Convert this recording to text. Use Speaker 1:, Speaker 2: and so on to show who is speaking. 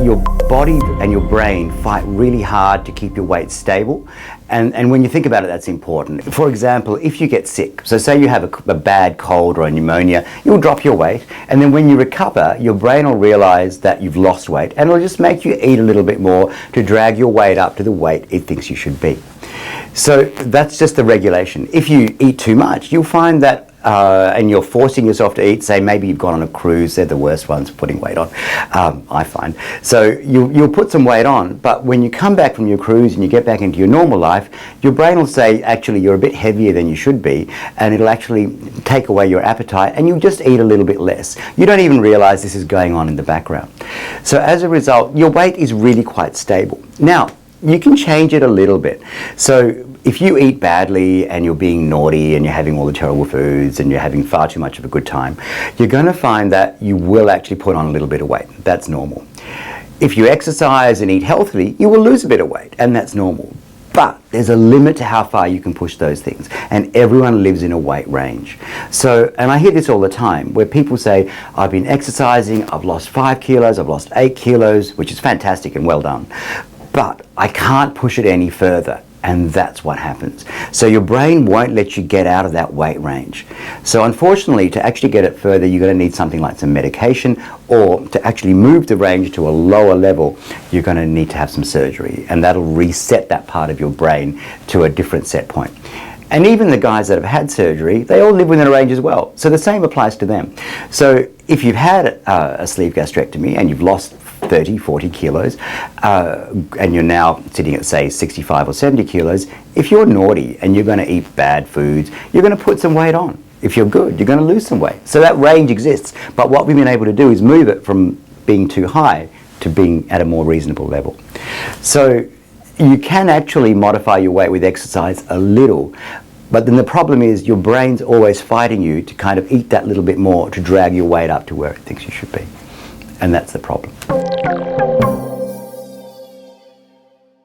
Speaker 1: your body and your brain fight really hard to keep your weight stable. And when you think about it, that's important. For example, if you get sick, so say you have a bad cold or a pneumonia, you'll drop your weight, and then when you recover, your brain will realize that you've lost weight, and it'll just make you eat a little bit more to drag your weight up to the weight it thinks you should be. So that's just the regulation. If you eat too much, you'll find that and you're forcing yourself to eat, say maybe you've gone on a cruise, they're the worst ones for putting weight on, I find. So you'll put some weight on, but when you come back from your cruise and you get back into your normal life, your brain will say, actually, you're a bit heavier than you should be, and it'll actually take away your appetite, and you'll just eat a little bit less. You don't even realize this is going on in the background. So as a result, your weight is really quite stable. Now, you can change it a little bit. So if you eat badly and you're being naughty and you're having all the terrible foods and you're having far too much of a good time, you're going to find that you will actually put on a little bit of weight. That's normal. If you exercise and eat healthily, you will lose a bit of weight, and that's normal. But there's a limit to how far you can push those things, and everyone lives in a weight range. So, and I hear this all the time, where people say, I've been exercising, I've lost 5 kilos, I've lost 8 kilos, which is fantastic and well done, but I can't push it any further. And that's what happens. So your brain won't let you get out of that weight range. So unfortunately, to actually get it further, you're going to need something like some medication, or to actually move the range to a lower level, you're going to need to have some surgery, and that'll reset that part of your brain to a different set point. And even the guys that have had surgery, they all live within a range as well. So the same applies to them. So if you've had a sleeve gastrectomy and you've lost 30, 40 kilos, and you're now sitting at, say, 65 or 70 kilos, if you're naughty and you're going to eat bad foods, you're going to put some weight on. If you're good, you're going to lose some weight. So that range exists. But what we've been able to do is move it from being too high to being at a more reasonable level. So you can actually modify your weight with exercise a little, but then the problem is your brain's always fighting you to kind of eat that little bit more to drag your weight up to where it thinks you should be. And that's the problem.